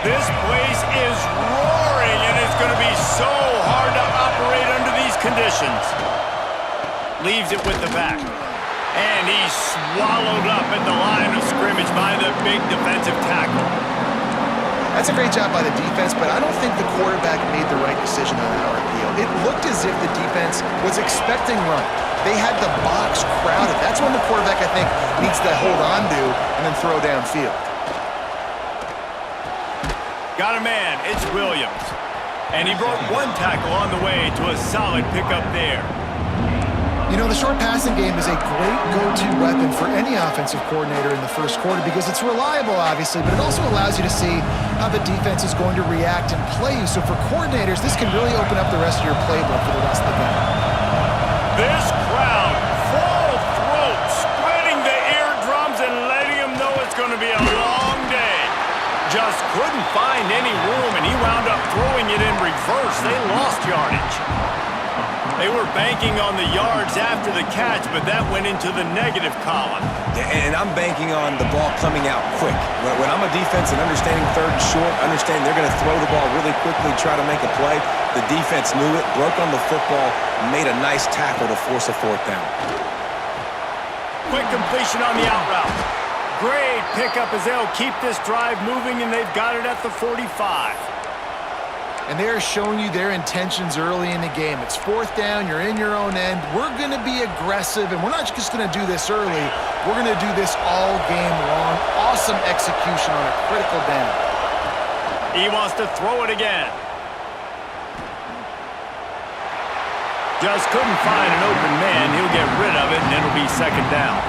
This place is roaring, and it's going to be so hard to operate under these conditions. Leaves it with the back. And he's swallowed up at the line of scrimmage by the big defensive tackle. That's a great job by the defense, but I don't think the quarterback made the right decision on that RPO. It looked as if the defense was expecting run. They had the box crowded. That's when the quarterback, I think, needs to hold on to and then throw downfield. Got a man. It's Williams. And he broke one tackle on the way to a solid pickup there. You know, the short passing game is a great go-to weapon for any offensive coordinator in the first quarter because it's reliable, obviously, but it also allows you to see how the defense is going to react and play you. So for coordinators, this can really open up the rest of your playbook for the rest of the game. This crowd, full throat, spreading the eardrums and letting them know it's going to be a long day. Just couldn't find any room, and he wound up throwing it in reverse. They lost yardage. They were banking on the yards after the catch, but that went into the negative column. And I'm banking on the ball coming out quick. When I'm a defense and understanding third and short, understanding they're going to throw the ball really quickly, try to make a play, the defense knew it, broke on the football, made a nice tackle to force a fourth down. Quick completion on the out route. Great pickup as they'll keep this drive moving, and they've got it at the 45. And they're showing you their intentions early in the game. It's fourth down, you're in your own end. We're going to be aggressive, and we're not just going to do this early. We're going to do this all game long. Awesome execution on a critical down. He wants to throw it again. Just couldn't find an open man. He'll get rid of it, and it'll be second down.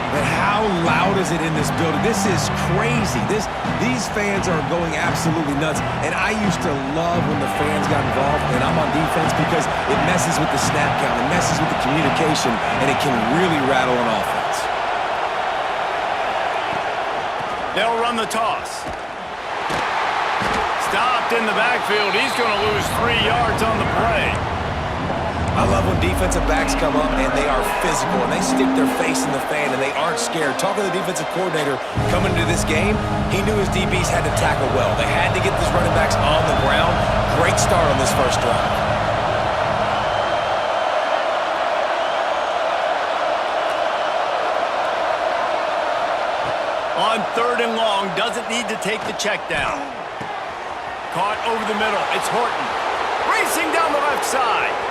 But how loud is it in this building? This is crazy. These fans are going absolutely nuts. And I used to love when the fans got involved, and I'm on defense because it messes with the snap count, it messes with the communication, and it can really rattle an offense. They'll run the toss. Stopped in the backfield. He's going to lose 3 yards on the play. I love when defensive backs come up and they are physical and they stick their face in the fan and they aren't scared. Talking to the defensive coordinator coming into this game, he knew his DBs had to tackle well. They had to get these running backs on the ground. Great start on this first drive. On third and long, doesn't need to take the check down. Caught over the middle. It's Horton. Racing down the left side.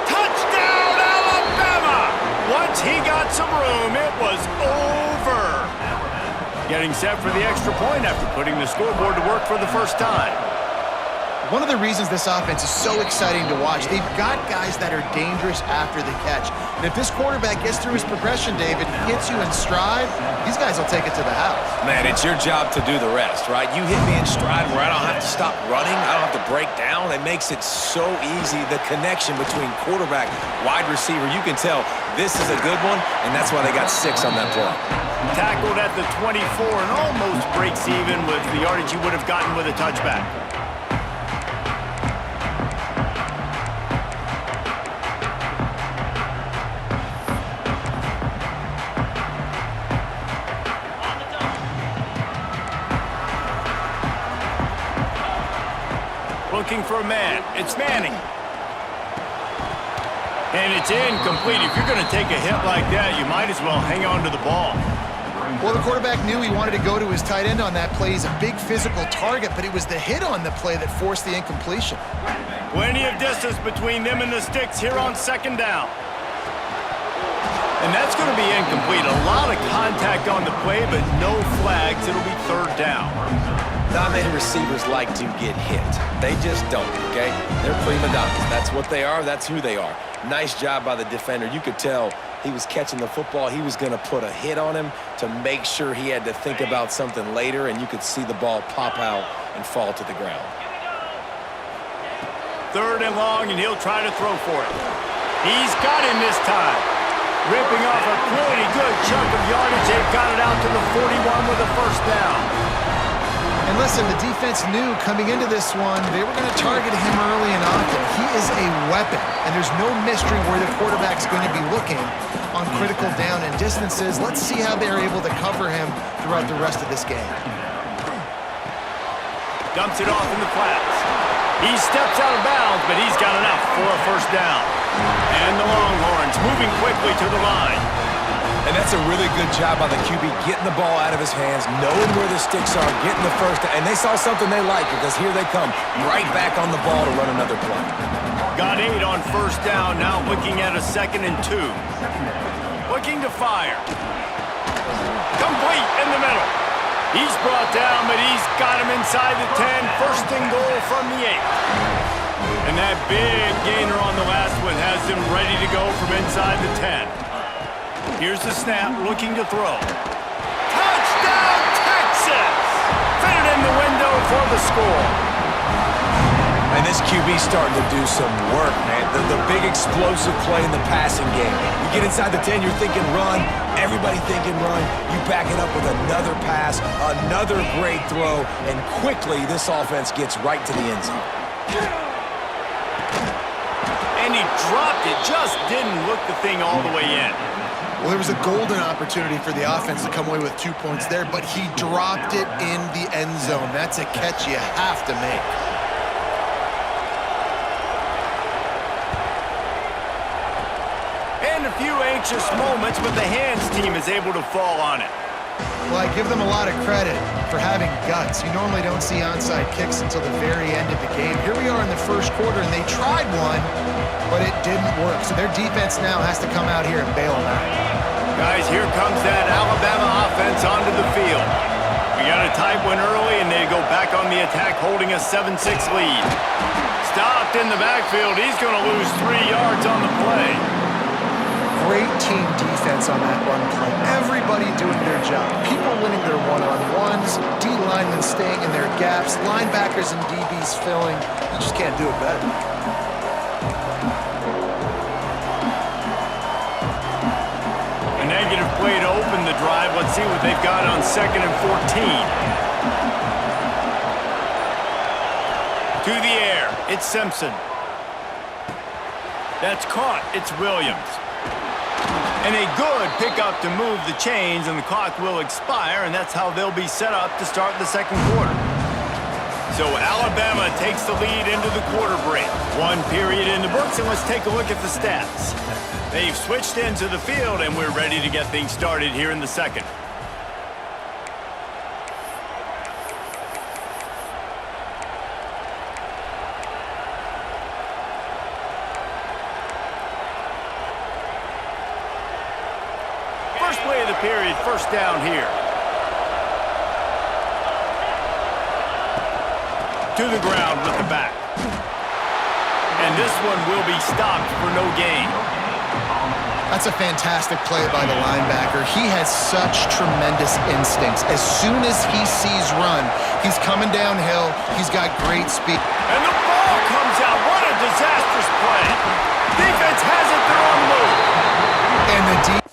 Touchdown, Alabama! Once he got some room, it was over. Getting set for the extra point after putting the scoreboard to work for the first time. One of the reasons this offense is so exciting to watch, they've got guys that are dangerous after the catch. And if this quarterback gets through his progression, David, hits you in stride, these guys will take it to the house. Man, it's your job to do the rest, right? You hit me in stride where I don't have to stop running. I don't have to break down. It makes it so easy. The connection between quarterback, wide receiver, you can tell this is a good one, and that's why they got 6 on that play. Tackled at the 24 and almost breaks even with the yardage you would have gotten with a touchback. Looking for a man. It's Manning. And it's incomplete. If you're going to take a hit like that, you might as well hang on to the ball. Well, the quarterback knew he wanted to go to his tight end on that play. He's a big physical target, but it was the hit on the play that forced the incompletion. Plenty of distance between them and the sticks here on second down. And that's going to be incomplete. A lot of contact on the play, but no flags. It'll be third down. Not many receivers like to get hit. They just don't, okay? They're prima donnas. That's what they are. That's who they are. Nice job by the defender. You could tell he was catching the football. He was going to put a hit on him to make sure he had to think about something later, and you could see the ball pop out and fall to the ground. Third and long, and he'll try to throw for it. He's got him this time. Ripping off a pretty good chunk of yardage. They've got it out to the 41 with a first down. And listen, the defense knew coming into this one, they were going to target him early and often. He is a weapon, and there's no mystery where the quarterback's going to be looking on critical down and distances. Let's see how they're able to cover him throughout the rest of this game. Dumps it off in the flats. He steps out of bounds, but he's got enough for a first down. And the Longhorns moving quickly to the line. And that's a really good job by the QB, getting the ball out of his hands, knowing where the sticks are, getting the first down. And they saw something they like because here they come, right back on the ball to run another play. Got 8 on first down, now looking at a 2nd and 2. Looking to fire. Complete in the middle. He's brought down, but he's got him inside the 10. First and goal from the 8. And that big gainer on the last one has him ready to go from inside the 10. Here's the snap, looking to throw. Touchdown, Texas! Fitted in the window for the score. And this QB's starting to do some work, man. The big explosive play in the passing game. You get inside the 10, you're thinking run. Everybody thinking run. You back it up with another pass, another great throw, and quickly this offense gets right to the end zone. And he dropped it, just didn't look the thing all the way in. Well, there was a golden opportunity for the offense to come away with 2 points there, but he dropped it in the end zone. That's a catch you have to make. And a few anxious moments, but the hands team is able to fall on it. Well, I give them a lot of credit for having guts. You normally don't see onside kicks until the very end of the game. Here we are in the first quarter, and they tried one, but it didn't work. So their defense now has to come out here and bail them out. Guys, here comes that Alabama offense onto the field. We got a tight one early, and they go back on the attack, holding a 7-6 lead. Stopped in the backfield. He's going to lose 3 yards on the play. Great team defense on that run play. Everybody doing their job. People winning their one-on-ones, D linemen staying in their gaps, linebackers and DBs filling. You just can't do it better. A negative play to open the drive. Let's see what they've got on 2nd and 14. To the air. It's Simpson. That's caught. It's Williams. And a good pickup to move the chains, and the clock will expire, and that's how they'll be set up to start the second quarter. So Alabama takes the lead into the quarter break. 1 period in the books, and let's take a look at the stats. They've switched into the field, and we're ready to get things started here in the second. First play of the period, first down here. To the ground with the back. And this one will be stopped for no gain. That's a fantastic play by the linebacker. He has such tremendous instincts. As soon as he sees run, he's coming downhill. He's got great speed. And the ball comes out. What a disastrous play. Defense has it their own move. And the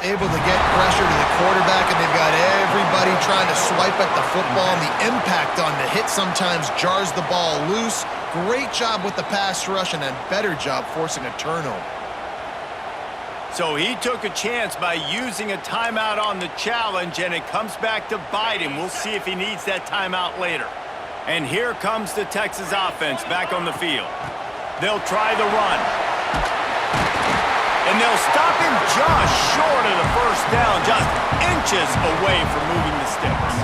able to get pressure to the quarterback, and they've got everybody trying to swipe at the football, and the impact on the hit sometimes jars the ball loose. Great job with the pass rush, and a better job forcing a turnover. So he took a chance by using a timeout on the challenge, and it comes back to bite him. We'll see if he needs that timeout later. And here comes the Texas offense back on the field. They'll try the run. And they'll stop him just short of the first down, just inches away from moving the sticks.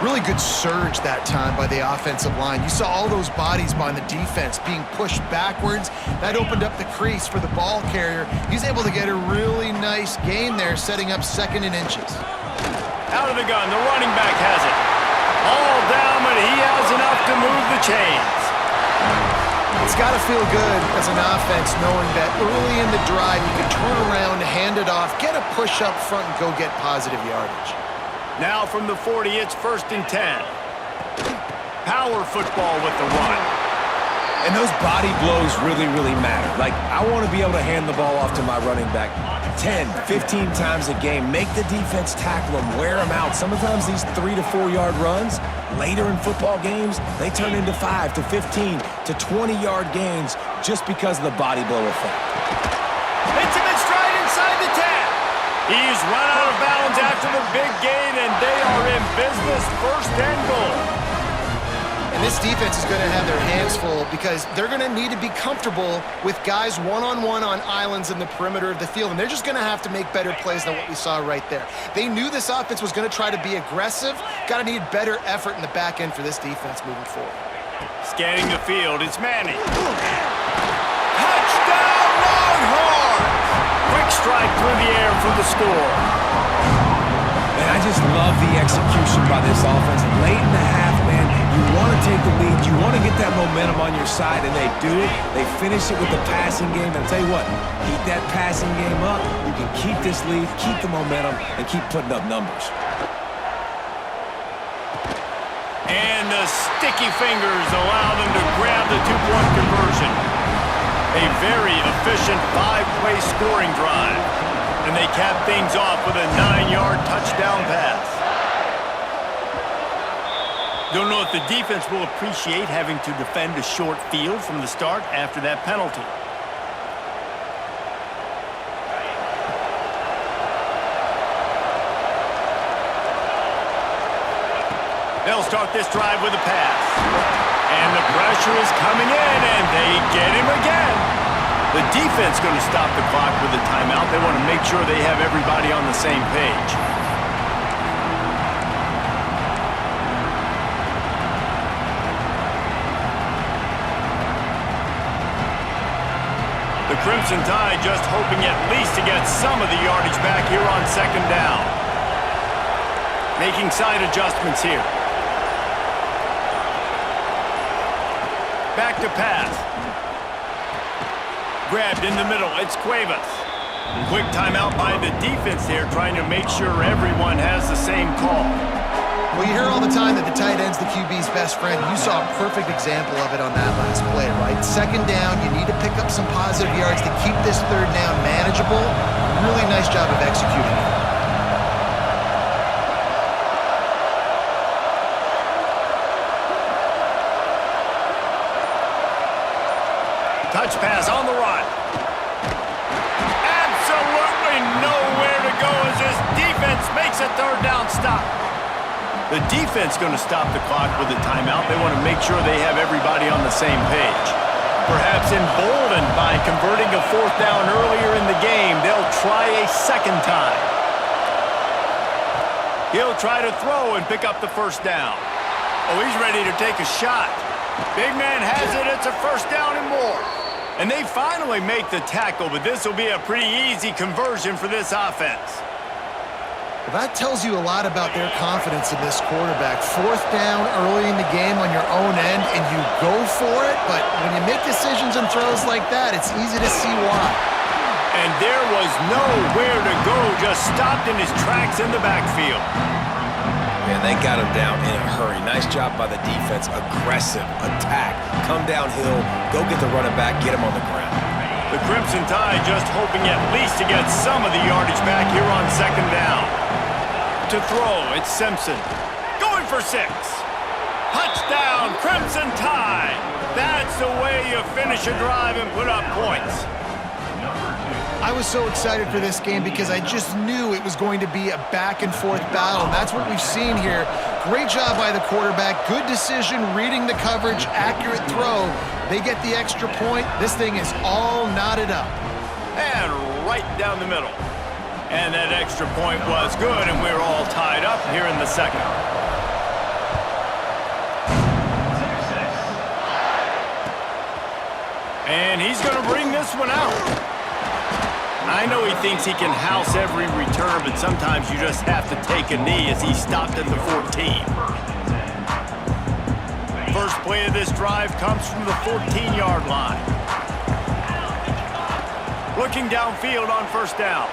Really good surge that time by the offensive line. You saw all those bodies behind the defense being pushed backwards. That opened up the crease for the ball carrier. He's able to get a really nice gain there, setting up 2nd and inches. Out of the gun, the running back has it. All down, but he has enough to move the chains. It's got to feel good as an offense knowing that early in the drive you can turn around, hand it off, get a push up front, and go get positive yardage. Now from the 40, it's 1st and 10. Power football with the run. And those body blows really, really matter. Like, I want to be able to hand the ball off to my running back 10, 15 times a game. Make the defense tackle them, wear them out. Sometimes these 3 to 4 yard runs, later in football games, they turn into 5 to 15 to 20 yard gains just because of the body blow effect. Hits him in stride inside the 10. He's run out of bounds after the big gain, and they are in business, 1st and goal. And this defense is going to have their hands full because they're going to need to be comfortable with guys one-on-one on islands in the perimeter of the field, and they're just going to have to make better plays than what we saw right there. They knew this offense was going to try to be aggressive. Got to need better effort in the back end for this defense moving forward. Scanning the field, it's Manning. Touchdown, Longhorns! Quick strike through the air for the score. Man, I just love the execution by this offense. Late in the half, man, you want to take the lead. You want to get that momentum on your side, and they do it. They finish it with the passing game. And I'll tell you what, keep that passing game up. You can keep this lead, keep the momentum, and keep putting up numbers. And the sticky fingers allow them to grab the two-point conversion. A very efficient 5-play scoring drive. And they cap things off with a 9-yard touchdown pass. Don't know if the defense will appreciate having to defend a short field from the start after that penalty. They'll start this drive with a pass. And the pressure is coming in, and they get him again. The defense going to stop the clock with a timeout. They want to make sure they have everybody on the same page. The Crimson Tide just hoping at least to get some of the yardage back here on 2nd down. Making side adjustments here. Back to pass. Grabbed in the middle, it's Cuevas. Quick timeout by the defense here, trying to make sure everyone has the same call. Well, you hear all the time that the tight end's the QB's best friend. You saw a perfect example of it on that last play, right? 2nd down, you need to pick up some positive yards to keep this 3rd down manageable. Really nice job of executing it. Touch pass on the run. Absolutely nowhere to go as this defense makes a 3rd down stop. The defense going to stop the clock with a timeout. They want to make sure they have everybody on the same page. Perhaps emboldened by converting a 4th down earlier in the game, they'll try a 2nd time. He'll try to throw and pick up the 1st down. Oh, he's ready to take a shot. Big man has it. It's a 1st down and more. And they finally make the tackle, but this will be a pretty easy conversion for this offense. Well, that tells you a lot about their confidence in this quarterback. 4th down early in the game on your own end, and you go for it, but when you make decisions and throws like that, it's easy to see why. And there was nowhere to go, just stopped in his tracks in the backfield. Man, they got him down in a hurry. Nice job by the defense. Aggressive attack. Come downhill, go get the running back, get him on the ground. The Crimson Tide just hoping at least to get some of the yardage back here on 2nd down. To throw, it's Simpson. Going for 6. Touchdown, Crimson Tide. That's the way you finish a drive and put up points. I was so excited for this game because I just knew it was going to be a back-and-forth battle, and that's what we've seen here. Great job by the quarterback, good decision, reading the coverage, accurate throw. They get the extra point. This thing is all knotted up. And right down the middle. And that extra point was good, and we're all tied up here in the 2nd. And he's going to bring this one out. I know he thinks he can house every return, but sometimes you just have to take a knee as he stopped at the 14. First play of this drive comes from the 14-yard line. Looking downfield on 1st down.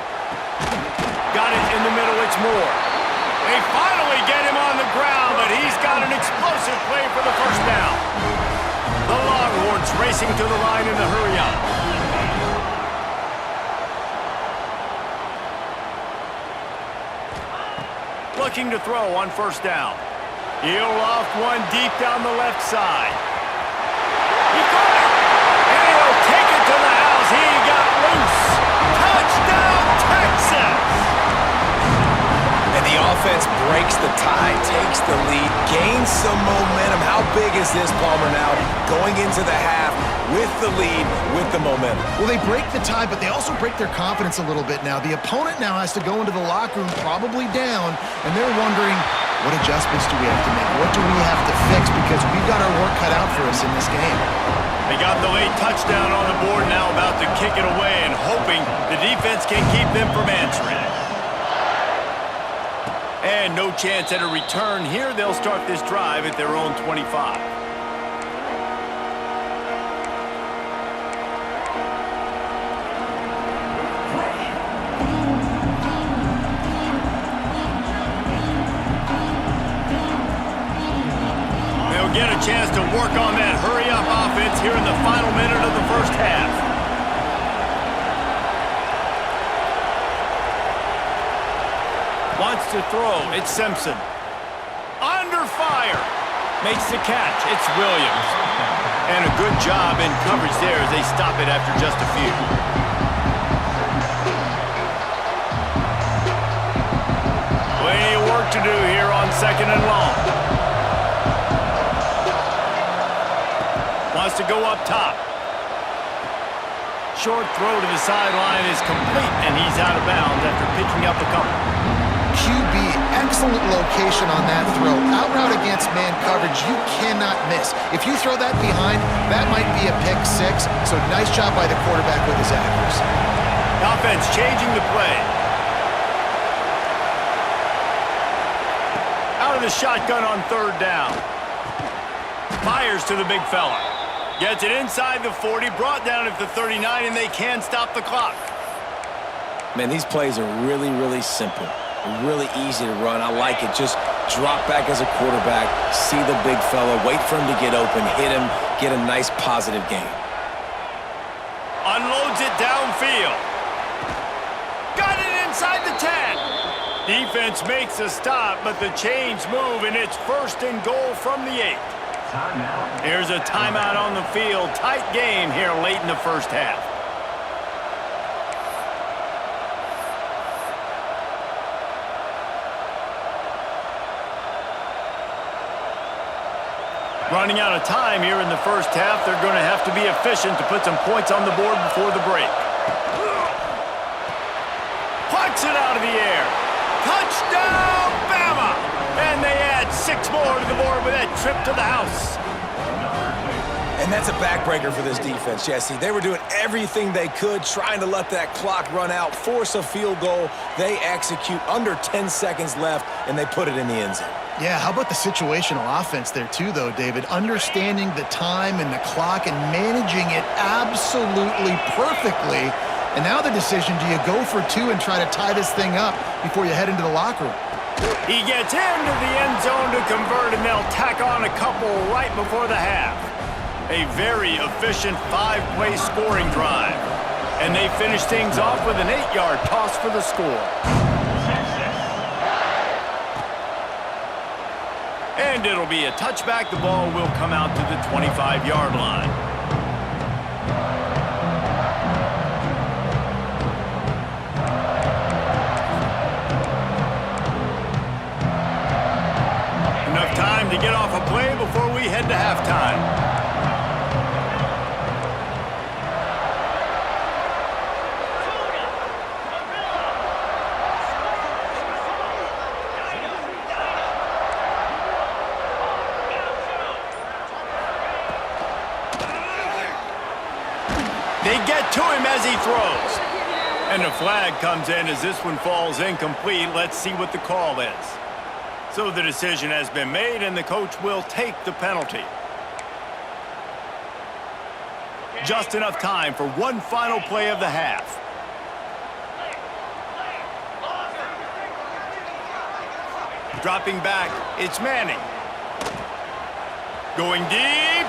Got it in the middle, it's Moore. They finally get him on the ground, but he's got an explosive play for the 1st down. The Longhorns racing to the line in the hurry-up. Looking to throw on 1st down. He'll loft one deep down the left side. He caught it! And he'll take it to the house. He got loose. Touchdown, Texas! breaks the tie, takes the lead, gains some momentum. How big is this, Palmer, now? Going into the half with the lead, with the momentum. Well, they break the tie, but they also break their confidence a little bit now. The opponent now has to go into the locker room probably down, and they're wondering, what adjustments do we have to make? What do we have to fix? Because we've got our work cut out for us in this game. They got the late touchdown on the board now, about to kick it away and hoping the defense can keep them from answering. And no chance at a return here. They'll start this drive at their own 25. They'll get a chance to work on that hurry-up offense here in the final minute of the first half. Wants to throw. It's Simpson. Under fire. Makes the catch. It's Williams. And a good job in coverage there as they stop it after just a few. Plenty of work to do here on 2nd and long. Wants to go up top. Short throw to the sideline is complete, and he's out of bounds after picking up a couple. QB, excellent location on that throw. Out route against man coverage, you cannot miss. If you throw that behind, that might be a pick six. So nice job by the quarterback with his accuracy. Offense changing the play. Out of the shotgun on 3rd down. Fires to the big fella. Gets it inside the 40, brought down at the 39, and they can stop the clock. Man, these plays are really, really simple. Really easy to run. I like it. Just drop back as a quarterback, see the big fella, wait for him to get open, hit him, get a nice positive gain. Unloads it downfield. Got it inside the 10. Defense makes a stop, but the chains move, and it's 1st and goal from the 8. Here's a timeout on the field. Tight game here late in the first half. Running out of time here in the first half. They're going to have to be efficient to put some points on the board before the break. Puts it out of the air. Touchdown, Bama! And they add 6 more to the board with that trip to the house. And that's a backbreaker for this defense, Jesse. They were doing everything they could, trying to let that clock run out, force a field goal. They execute under 10 seconds left, and they put it in the end zone. Yeah, how about the situational offense there too, though, David? Understanding the time and the clock and managing it absolutely perfectly. And now the decision, do you go for 2 and try to tie this thing up before you head into the locker room? He gets into the end zone to convert, and they'll tack on a couple right before the half. A very efficient 5-play scoring drive. And they finish things off with an 8-yard toss for the score. And it'll be a touchback. The ball will come out to the 25-yard line. Enough time to get off a play before we head to halftime. They get to him as he throws. And the flag comes in as this one falls incomplete. Let's see what the call is. So the decision has been made, and the coach will take the penalty. Just enough time for one final play of the half. Dropping back, it's Manning. Going deep.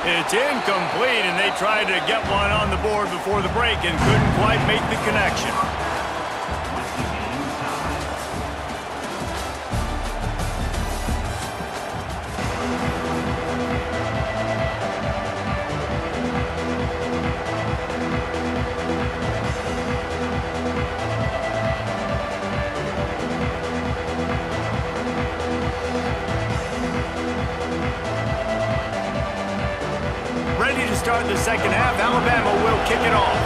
It's incomplete, and they tried to get one on the board before the break and couldn't quite make the connection. kick it off.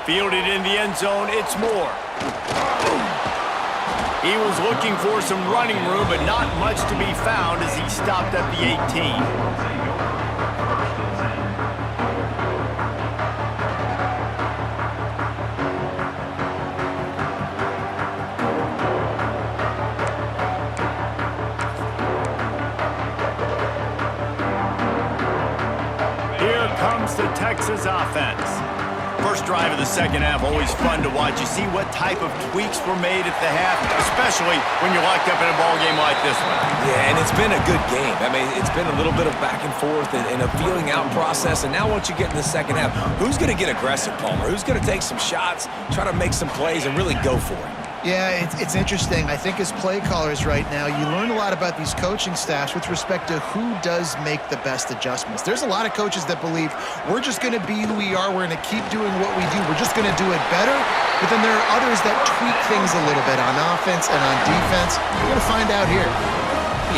Fielded in the end zone, it's Moore. He was looking for some running room, but not much to be found as he stopped at the 18. Here comes the Texas offense. First drive of the second half, always fun to watch. You see what type of tweaks were made at the half, especially when you're locked up in a ball game like this one. Yeah, and it's been a good game. I mean, it's been a little bit of back and forth and a feeling out process. And now once you get in the second half, who's going to get aggressive, Palmer? Who's going to take some shots, try to make some plays, and really go for it? Yeah, it's interesting. I think as play callers right now, you learn a lot about these coaching staffs with respect to who does make the best adjustments. There's a lot of coaches that believe we're just going to be who we are. We're going to keep doing what we do. We're just going to do it better. But then there are others that tweak things a little bit on offense and on defense. We're going to find out here.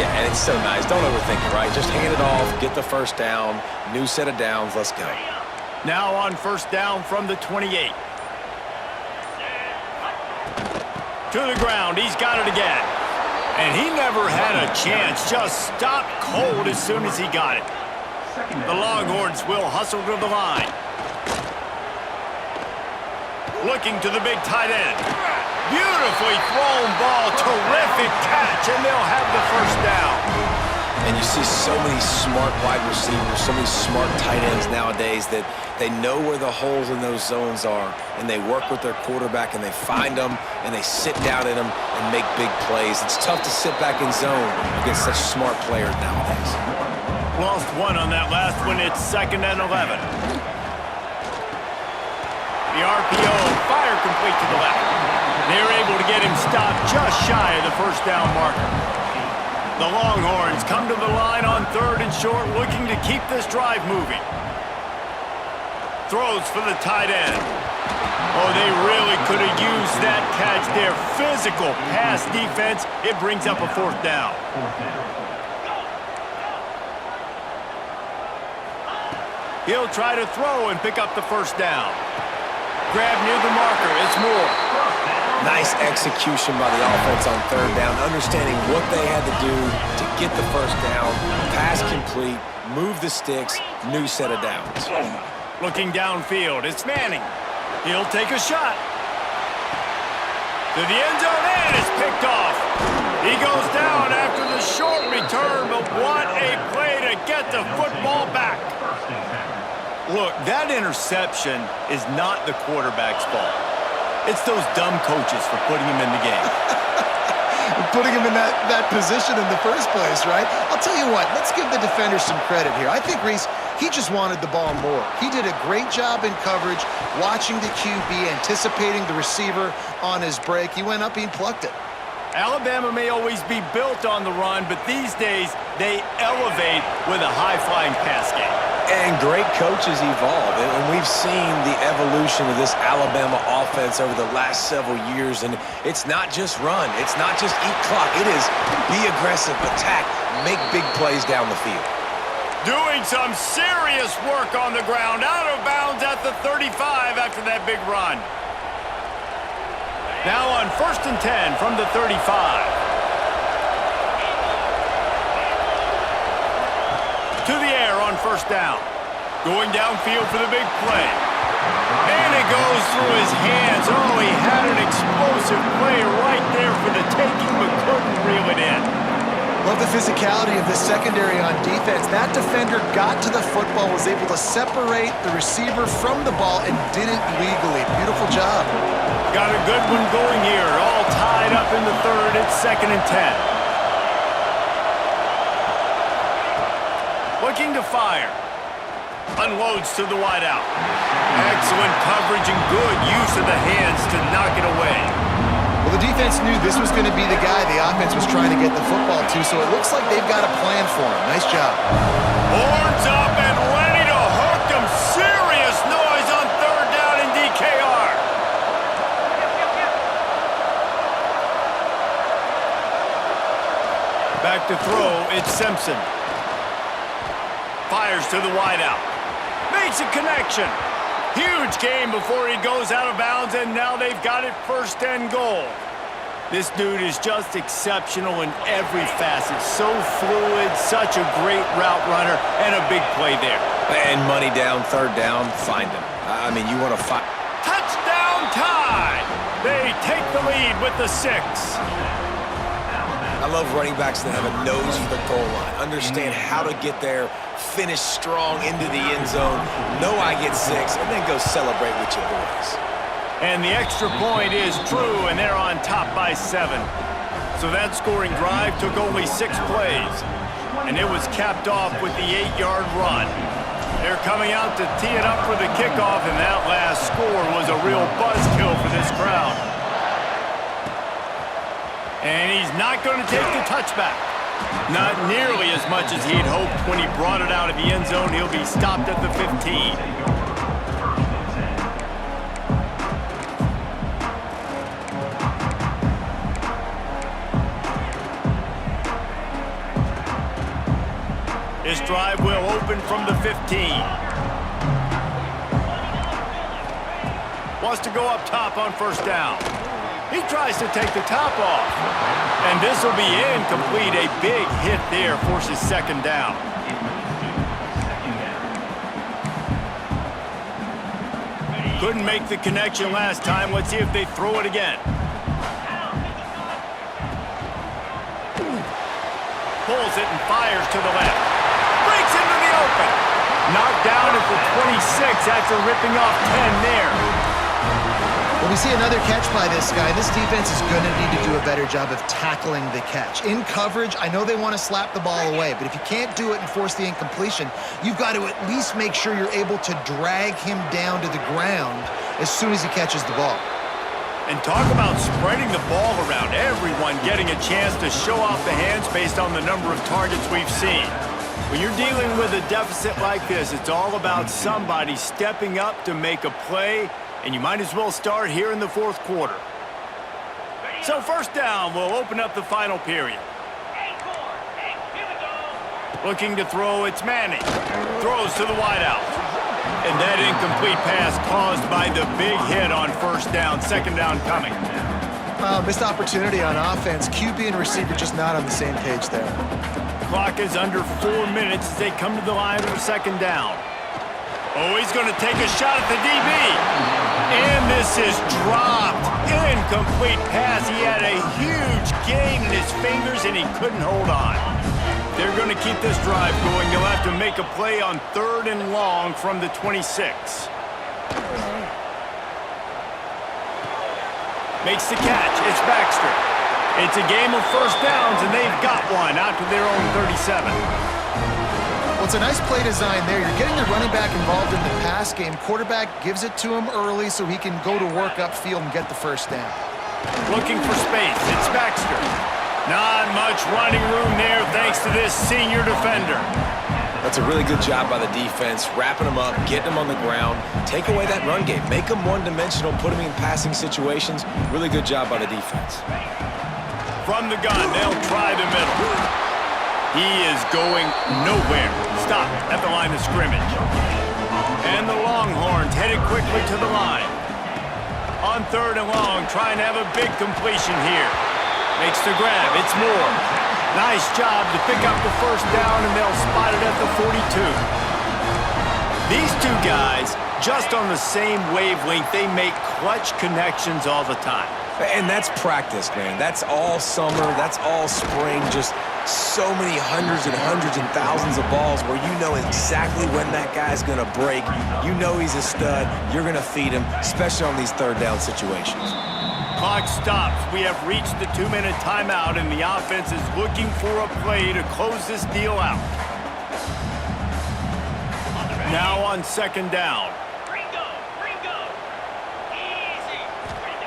Yeah, and it's so nice. Don't overthink it, right? Just hand it off, get the first down, new set of downs, let's go. Now on first down from the 28. To the ground, he's got it again. And he never had a chance, just stopped cold as soon as he got it. The Longhorns will hustle to the line. Looking to the big tight end. Beautifully thrown ball, terrific catch, and they'll have the first down. And you see so many smart wide receivers, so many smart tight ends nowadays that they know where the holes in those zones are, and they work with their quarterback, and they find them, and they sit down in them and make big plays. It's tough to sit back in zone against such smart players nowadays. Lost one on that last one. It's 2nd and 11. The RPO, fire complete to the left. They're able to get him stopped just shy of the first down marker. The Longhorns come to the line on 3rd and short, looking to keep this drive moving. Throws for the tight end. Oh, they really could have used that catch there. Physical pass defense. It brings up a 4th down. He'll try to throw and pick up the first down. Grab near the marker. It's Moore. Nice execution by the offense on 3rd down, understanding what they had to do to get the first down, pass complete, move the sticks, new set of downs. Looking downfield, it's Manning. He'll take a shot. To the end zone, and it's picked off. He goes down after the short return, but what a play to get the football back. Look, that interception is not the quarterback's fault. It's those dumb coaches for putting him in the game. Putting him in that position in the first place, right? I'll tell you what, let's give the defender some credit here. I think, Reese, he just wanted the ball more. He did a great job in coverage, watching the QB, anticipating the receiver on his break. He went up and plucked it. Alabama may always be built on the run, but these days they elevate with a high-flying pass game. And great coaches evolve, and we've seen the evolution of this Alabama offense over the last several years, and it's not just run, it's not just eat clock, it is be aggressive, attack, make big plays down the field. Doing some serious work on the ground, out of bounds at the 35 after that big run. Now on 1st and 10 from the 35. To the air on first down. Going downfield for the big play. And it goes through his hands. Oh, he had an explosive play right there for the taking, but couldn't reel it in. Love the physicality of the secondary on defense. That defender got to the football, was able to separate the receiver from the ball, and did it legally. Beautiful job. Got a good one going here. All tied up in the 3rd. It's 2nd and 10. Looking to fire. Unloads to the wideout. Excellent coverage and good use of the hands to knock it away. Well, the defense knew this was going to be the guy the offense was trying to get the football to, so it looks like they've got a plan for him. Nice job. Horns up and ready to hook them. Serious noise on 3rd down in DKR. Back to throw, it's Simpson. Fires to the wideout. Makes a connection. Huge game before he goes out of bounds, and now they've got it 1st and goal. This dude is just exceptional in every facet. So fluid, such a great route runner, and a big play there. And money down, 3rd down, find him. I mean, you want to find... Touchdown tie! They take the lead with the 6. I love running backs that have a nose for the goal line. Understand how to get there, finish strong into the end zone, know I get 6, and then go celebrate with your boys. And the extra point is true, and they're on top by 7. So that scoring drive took only 6 plays, and it was capped off with the 8-yard run. They're coming out to tee it up for the kickoff, and that last score was a real buzzkill for this crowd. And he's not going to take the touchback. Not nearly as much as he'd hoped when he brought it out of the end zone. He'll be stopped at the 15. This drive will open from the 15. Wants to go up top on 1st down. He tries to take the top off. And this will be incomplete. A big hit there forces 2nd down. Couldn't make the connection last time. Let's see if they throw it again. Pulls it and fires to the left. Breaks into the open. Knocked down at the 26 after ripping off 10 there. Well, we see another catch by this guy. This defense is going to need to do a better job of tackling the catch. In coverage, I know they want to slap the ball away, but if you can't do it and force the incompletion, you've got to at least make sure you're able to drag him down to the ground as soon as he catches the ball. And talk about spreading the ball around. Everyone getting a chance to show off the hands based on the number of targets we've seen. When you're dealing with a deficit like this, it's all about somebody stepping up to make a play, and you might as well start here in the 4th quarter. So 1st down will open up the final period. Looking to throw, it's Manning. Throws to the wideout. And that incomplete pass caused by the big hit on 1st down. 2nd down coming. Missed opportunity on offense. QB and receiver just not on the same page there. Clock is under 4 minutes as they come to the line for 2nd down. Oh, he's going to take a shot at the DB. And this is dropped. Incomplete pass. He had a huge gain in his fingers, and he couldn't hold on. They're going to keep this drive going. You'll have to make a play on 3rd and long from the 26. Makes the catch. It's Baxter. It's a game of 1st downs, and they've got one out to their own 37. Well, it's a nice play design there. You're getting the running back involved in the pass game. Quarterback gives it to him early so he can go to work upfield and get the 1st down. Looking for space. It's Baxter. Not much running room there thanks to this senior defender. That's a really good job by the defense, wrapping them up, getting them on the ground, take away that run game, make them one-dimensional, put them in passing situations. Really good job by the defense. From the gun, they'll try the middle. He is going nowhere. Stopped at the line of scrimmage. And the Longhorns headed quickly to the line. On 3rd and long, trying to have a big completion here. Makes the grab. It's Moore. Nice job to pick up the 1st down, and they'll spot it at the 42. These two guys, just on the same wavelength, they make clutch connections all the time. And that's practice, man. That's all summer. That's all spring. Just so many hundreds and thousands of balls where you know exactly when that guy's going to break. You know he's a stud. You're going to feed him, especially on these 3rd down situations. Clock stops. We have reached the 2-minute timeout, and the offense is looking for a play to close this deal out. Now on 2nd down.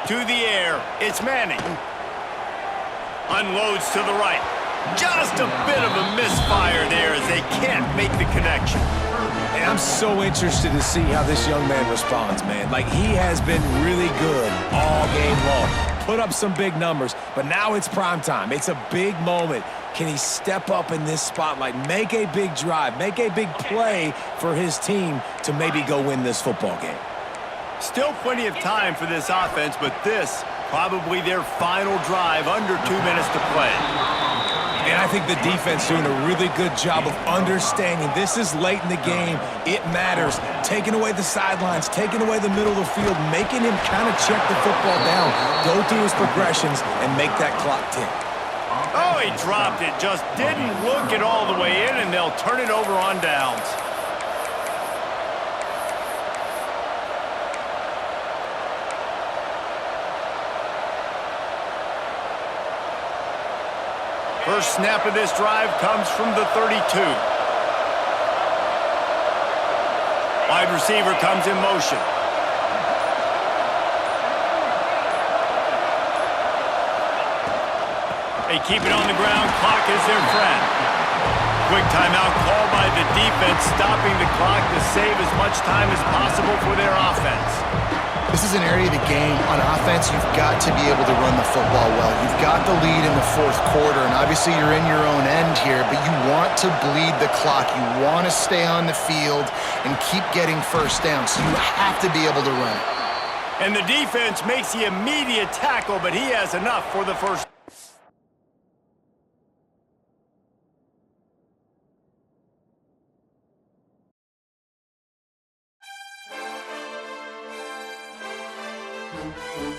To the air, it's Manning. Unloads to the right. Just a bit of a misfire there as they can't make the connection. And I'm so interested to see how this young man responds, man. Like, he has been really good all game long. Put up some big numbers, but now it's prime time. It's a big moment. Can he step up in this spotlight, make a big drive, make a big play for his team to maybe go win this football game? Still plenty of time for this offense, but this probably their final drive, under 2 minutes to play. And I think the defense doing a really good job of understanding this is late in the game. It matters. Taking away the sidelines, taking away the middle of the field, making him kind of check the football down, go through his progressions, and make that clock tick. Oh, he dropped it. Just didn't look it all the way in, and they'll turn it over on downs. First snap of this drive comes from the 32. Wide receiver comes in motion. They keep it on the ground. Clock is their friend. Quick timeout called by the defense, stopping the clock to save as much time as possible for their offense. This is an area of the game. On offense, you've got to be able to run the football well. You've got the lead in the fourth quarter, and obviously you're in your own end here, but you want to bleed the clock. You want to stay on the field and keep getting first down, so you have to be able to run it. And the defense makes the immediate tackle, but he has enough for the first.